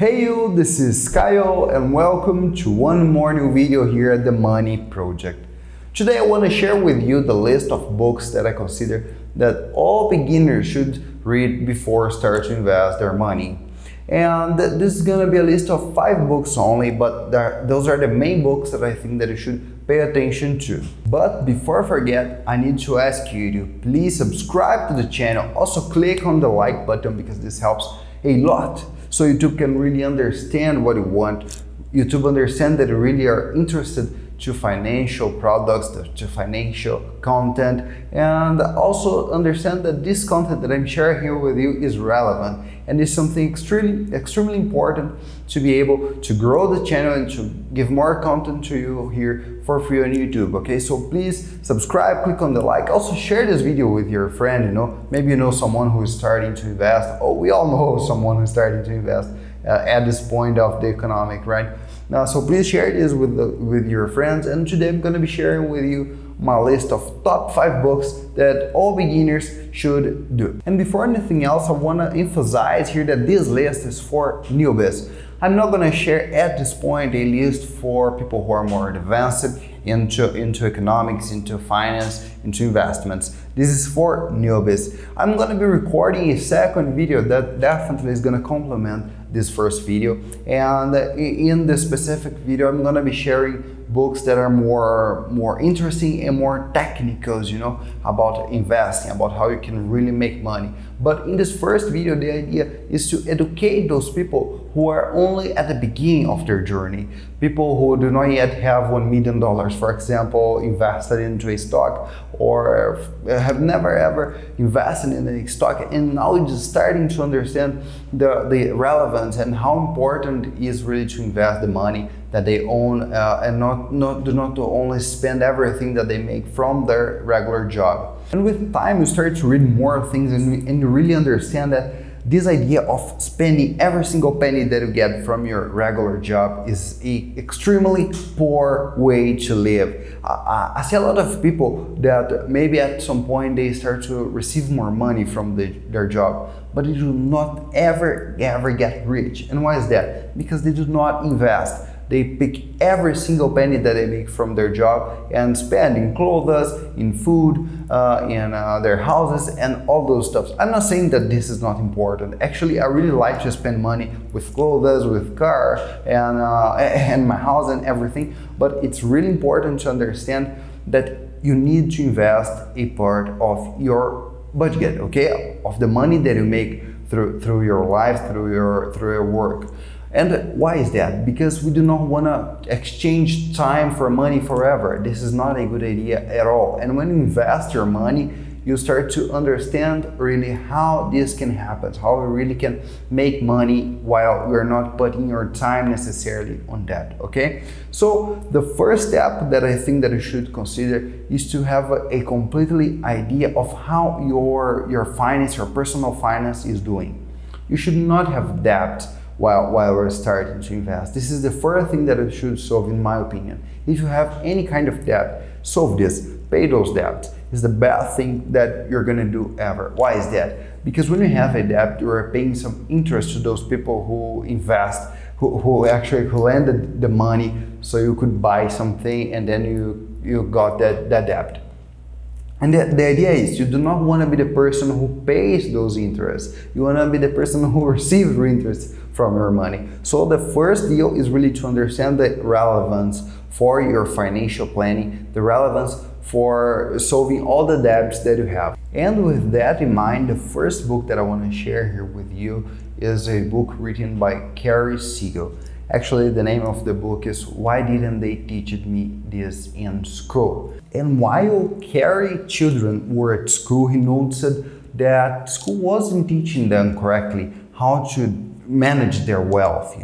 Hey you, this is Caio and welcome to one more new video here at the Money Project. Today I want to share with you the list of books that I consider that all beginners should read before start to invest their money. And this is going to be a list of 5 books only, but those are the main books that I think that you should pay attention to. But before I forget, I need to ask you to please subscribe to the channel. Also click on the like button because this helps a lot. So YouTube can really understand what you want. YouTube understand that you really are interested to financial products, to financial content, and also understand that this content that I'm sharing here with you is relevant and is something extremely important to be able to grow the channel and to give more content to you here for free on YouTube. Okay, so please subscribe, click on the like, also share this video with your friend. Maybe you know someone who is starting to invest. Oh, we all know someone who's starting to invest at this point of the economic, right? So please share this with your friends, and today I'm going to be sharing with you my list of top 5 books that all beginners should do. And before anything else, I want to emphasize here that this list is for newbies. I'm not going to share at this point a list for people who are more advanced into economics, into finance, into investments. This is for newbies. I'm going to be recording a second video that definitely is going to complement this first video, and in this specific video I'm going to be sharing books that are more interesting and more technical, about investing, about how you can really make money. But in this first video, the idea is to educate those people who are only at the beginning of their journey, people who do not yet have $1 million, for example, invested into a stock, or have never ever invested in a stock, and now just starting to understand the relevance and how important it is really to invest the money that they own, and not to only spend everything that they make from their regular job. And with time you start to read more things, and you really understand that this idea of spending every single penny that you get from your regular job is an extremely poor way to live. I see a lot of people that maybe at some point they start to receive more money from their job, but they do not ever get rich. And why is that? Because they do not invest. They pick every single penny that they make from their job and spend in clothes, in food, in their houses, and all those stuff. I'm not saying that this is not important. Actually, I really like to spend money with clothes, with car, and my house and everything. But it's really important to understand that you need to invest a part of your budget, okay, of the money that you make through your life, through your work. And why is that? Because we do not want to exchange time for money forever. This is not a good idea at all. And when you invest your money, you start to understand really how this can happen, how you really can make money while you're not putting your time necessarily on that, okay? So the first step that I think that you should consider is to have a completely idea of how your finance, your personal finance is doing. You should not have debt while we're starting to invest. This is the first thing that you should solve, in my opinion. If you have any kind of debt, solve this, pay those debts. It's the best thing that you're gonna do ever. Why is that? Because when you have a debt, you are paying some interest to those people who invest, who actually lended the money so you could buy something, and then you got that debt. And the idea is you do not want to be the person who pays those interests. You want to be the person who receives interest from your money. So the first deal is really to understand the relevance for your financial planning, the relevance for solving all the debts that you have. And with that in mind, the first book that I want to share here with you is a book written by Caio Nascimento. Actually, the name of the book is Why Didn't They Teach Me This in School? And while Caio's children were at school, he noticed that school wasn't teaching them correctly how to manage their wealth,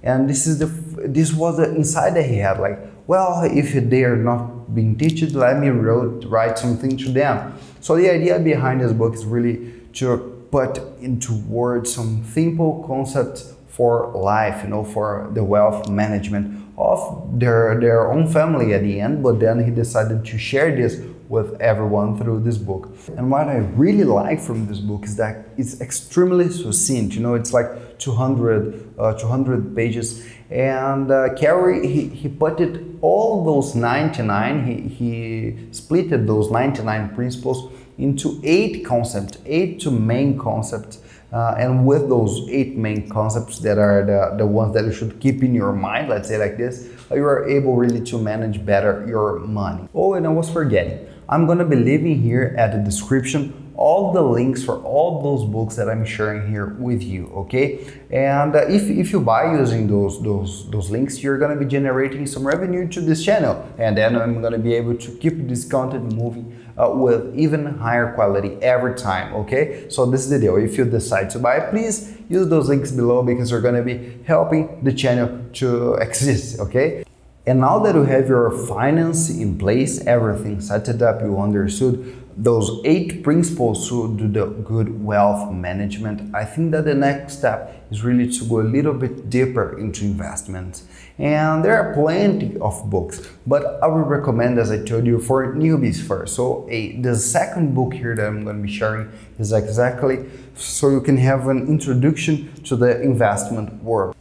And this was the insight that he had, like, well, if they are not being taught, let me write something to them. So the idea behind this book is really to put into words some simple concepts for life, for the wealth management of their own family at the end. But then he decided to share this with everyone through this book. And what I really like from this book is that it's extremely succinct. You know, it's like 200 pages. And Caio, he put it all those 99, he splitted those 99 principles into 8 concepts, 8 main concepts. And with those 8 main concepts that are the ones that you should keep in your mind, let's say like this, you are able really to manage better your money. Oh, and I was forgetting, I'm gonna be leaving here at the description all the links for all those books that I'm sharing here with you, okay? And if you buy using those links, you're gonna be generating some revenue to this channel, and then I'm gonna be able to keep this content moving with even higher quality every time, okay? So this is the deal. If you decide to buy, please use those links below because you're gonna be helping the channel to exist, okay? And now that you have your finance in place, everything set it up, you understood those 8 principles to do the good wealth management, I think that the next step is really to go a little bit deeper into investments. And there are plenty of books, but I would recommend, as I told you, for newbies first. So the second book here that I'm going to be sharing is exactly so you can have an introduction to the investment world.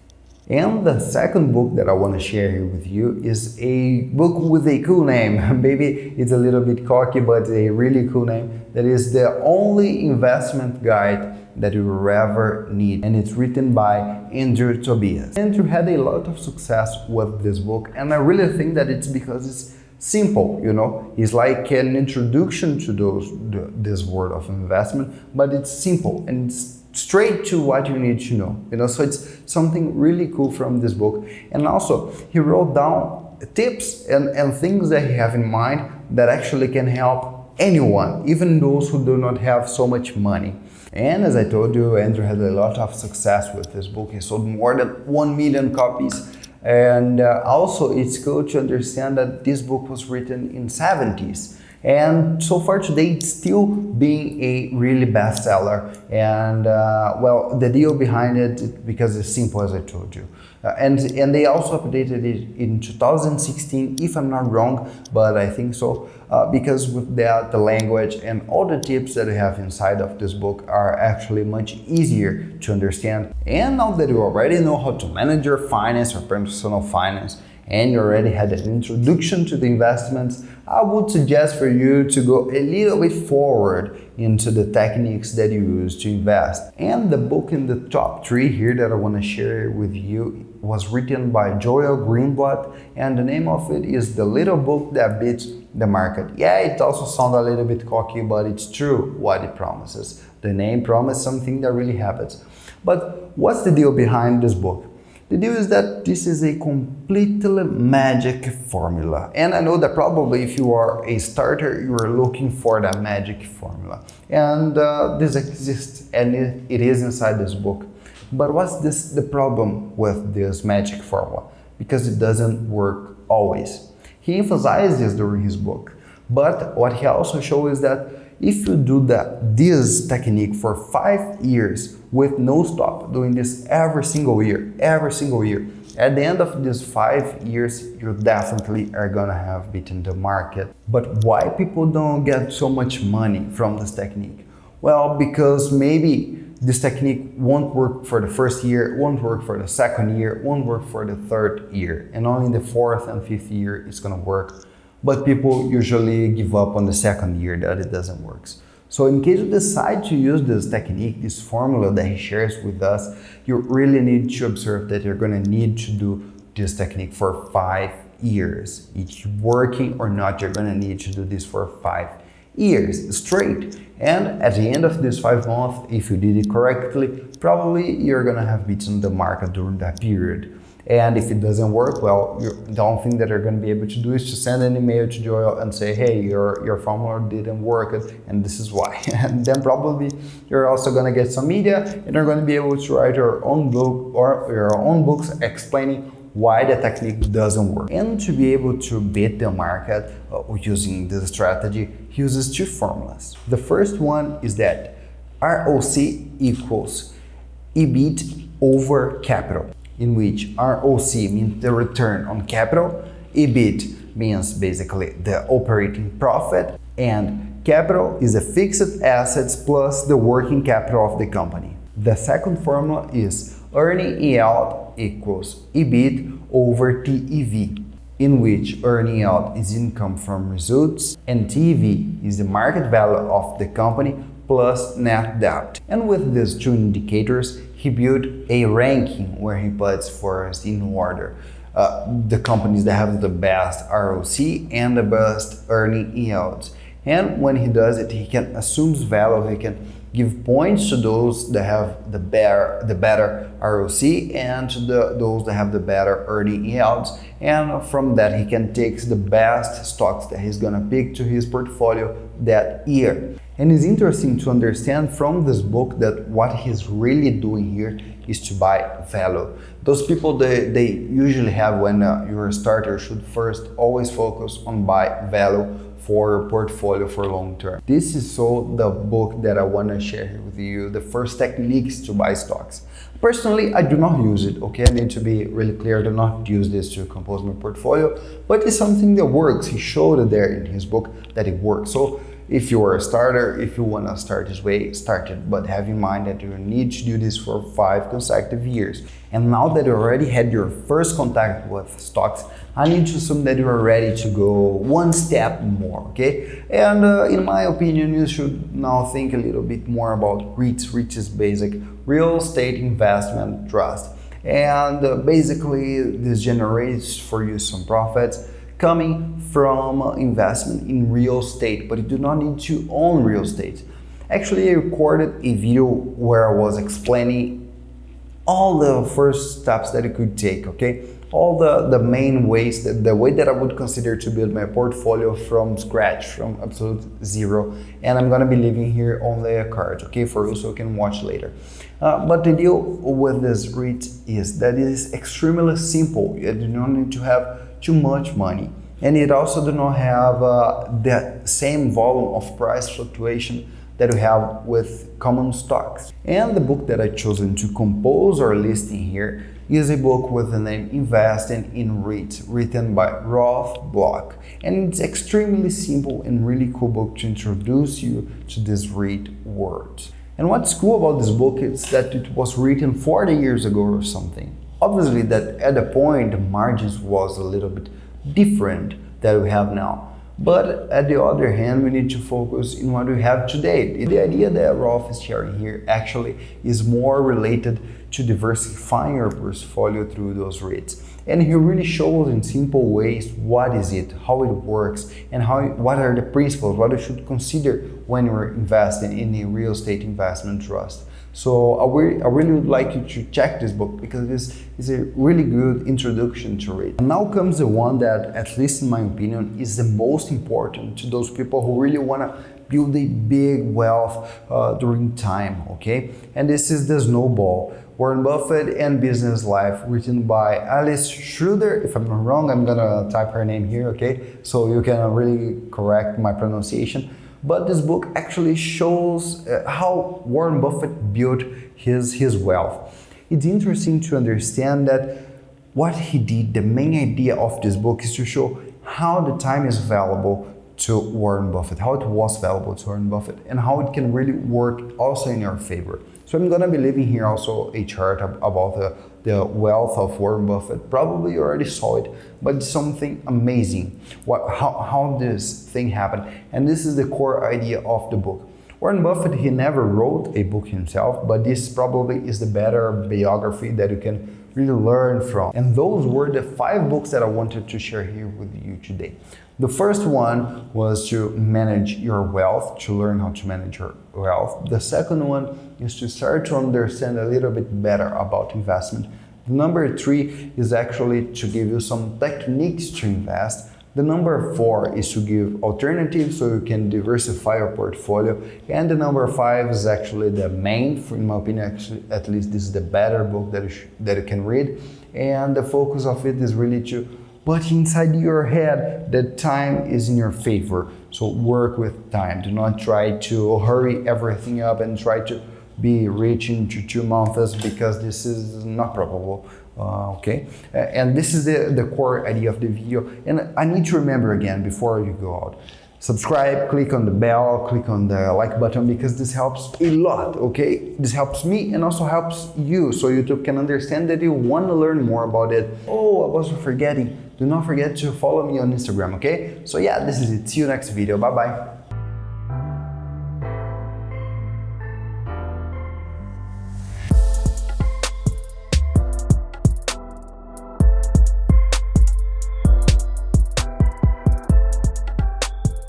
And the second book that I want to share here with you is a book with a cool name. Maybe it's a little bit cocky, but a really cool name. That is The Only Investment Guide That You Will Ever Need. And it's written by Andrew Tobias. Andrew had a lot of success with this book, and I really think that it's because it's simple, you know. It's like an introduction to this world of investment, but it's simple and it's straight to what you need to know, you know. So it's something really cool from this book. And also he wrote down tips and things that he have in mind that actually can help anyone, even those who do not have so much money. And as I told you, Andrew had a lot of success with this book. He sold more than 1 million copies. And also it's cool to understand that this book was written in 70s. And so far today, it's still being a really bestseller. And well, the deal behind it, because it's simple, as I told you. And they also updated it in 2016, if I'm not wrong, but I think so, because with that, the language and all the tips that we have inside of this book are actually much easier to understand. And now that you already know how to manage your finance or personal finance, and you already had an introduction to the investments, I would suggest for you to go a little bit forward into the techniques that you use to invest. And the book in the top 3 here that I want to share with you was written by Joel Greenblatt, and the name of it is The Little Book That Beats the Market. Yeah, it also sounds a little bit cocky, but it's true what it promises. The name promises something that really happens. But what's the deal behind this book? The deal is that this is a completely magic formula. And I know that probably if you are a starter, you are looking for that magic formula. And this exists, and it is inside this book. But what's the problem with this magic formula? Because it doesn't work always. He emphasized this during his book. But what he also shows is that if you do this technique for 5 years with no stop, doing this every single year, at the end of these 5 years, you definitely are gonna have beaten the market. But why people don't get so much money from this technique? Well, because maybe this technique won't work for the first year, won't work for the second year, won't work for the third year, and only the 4th and 5th year it's gonna work. But people usually give up on the second year that it doesn't work. So in case you decide to use this technique, this formula that he shares with us, you really need to observe that you're going to need to do this technique for 5 years. It's working or not, you're going to need to do this for 5 years straight. And at the end of this 5 months, if you did it correctly, probably you're going to have beaten the market during that period. And if it doesn't work, well, the only thing that you're going to be able to do is to send an email to Joel and say, hey, your formula didn't work, and this is why. And then probably you're also going to get some media, and you're going to be able to write your own book or your own books explaining why the technique doesn't work. And to be able to beat the market using this strategy, he uses 2 formulas. The first one is that ROC equals EBIT over capital, in which ROC means the return on capital, EBIT means basically the operating profit, And capital is the fixed assets plus the working capital of the company. The second formula is earning yield equals EBIT over TEV, in which earning yield is income from results and TEV is the market value of the company plus net debt. And with these two indicators, he built a ranking where he puts first in order the companies that have the best ROC and the best earning yields. And when he does it, he can assume value, he can give points to those that have the better ROC and to those that have the better earning yields. And from that, he can take the best stocks that he's gonna pick to his portfolio that year. And it's interesting to understand from this book that what he's really doing here is to buy value. Those people, they usually have when you're a starter should first always focus on buy value for your portfolio for long term. This is so the book that I want to share here with you, the first techniques to buy stocks. Personally, I do not use it, okay? I need to be really clear, I do not use this to compose my portfolio, but it's something that works. He showed it there in his book that it works. So if you are a starter, if you want to start this way, start it, but have in mind that you need to do this for 5 consecutive years. And now that you already had your first contact with stocks, I need to assume that you are ready to go one step more, okay? And in my opinion, you should now think a little bit more about REITs. REITs is basic real estate investment trust. And basically, this generates for you some profits coming from investment in real estate, but you do not need to own real estate. Actually, I recorded a video where I was explaining all the first steps that you could take, okay? All the main ways, the way that I would consider to build my portfolio from scratch, from absolute zero. And I'm gonna be leaving here only a card, okay, for you so you can watch later. But the deal with this REIT is that it is extremely simple. You do not need to have too much money. And it also do not have the same volume of price fluctuation that we have with common stocks. And the book that I chosen to compose our listing here is a book with the name Investing in REITs, written by Rolf Block. And it's extremely simple and really cool book to introduce you to this REIT world. And what's cool about this book is that it was written 40 years ago or something. Obviously that at the point the margins was a little bit different than we have now. But at the other hand, we need to focus in what we have today. The idea that Rolf is sharing here actually is more related to diversifying your portfolio through those REITs. And he really shows in simple ways what is it, how it works, and what are the principles, what you should consider when you're investing in a real estate investment trust. So I really would like you to check this book because this is a really good introduction to it. And now comes the one that, at least in my opinion, is the most important to those people who really want to build a big wealth during time, okay? And this is the Snowball, Warren Buffett and Business Life, written by Alice Schroeder. If I'm not wrong, I'm gonna type her name here, okay? So you can really correct my pronunciation. But this book actually shows how Warren Buffett built his wealth. It's interesting to understand that what he did, the main idea of this book is to show how the time is valuable to Warren Buffett, how it was valuable to Warren Buffett, and how it can really work also in your favor. So I'm gonna be leaving here also a chart about the wealth of Warren Buffett. Probably you already saw it, but it's something amazing how this thing happened. And this is the core idea of the book. Warren Buffett, he never wrote a book himself, but this probably is the better biography that you can really learn from. And those were the 5 books that I wanted to share here with you today. The first one was to manage your wealth, to learn how to manage your wealth. The second one is to start to understand a little bit better about investment. The number 3 is actually to give you some techniques to invest. The number 4 is to give alternatives so you can diversify your portfolio. And the number 5 is actually the main, in my opinion, actually, at least this is the better book that you can read. And the focus of it is really to put inside your head that time is in your favor. So work with time. Do not try to hurry everything up and try to be rich into 2 months because this is not probable. Okay, and this is the core idea of the video. And I need to remember again before you go out, Subscribe, click on the bell, click on the like button, because this helps a lot, okay? This helps me and also helps you, so YouTube can understand that you want to learn more about it. Oh, I was forgetting. Do not forget to follow me on Instagram, okay? So yeah, this is it. See you next video. Bye bye.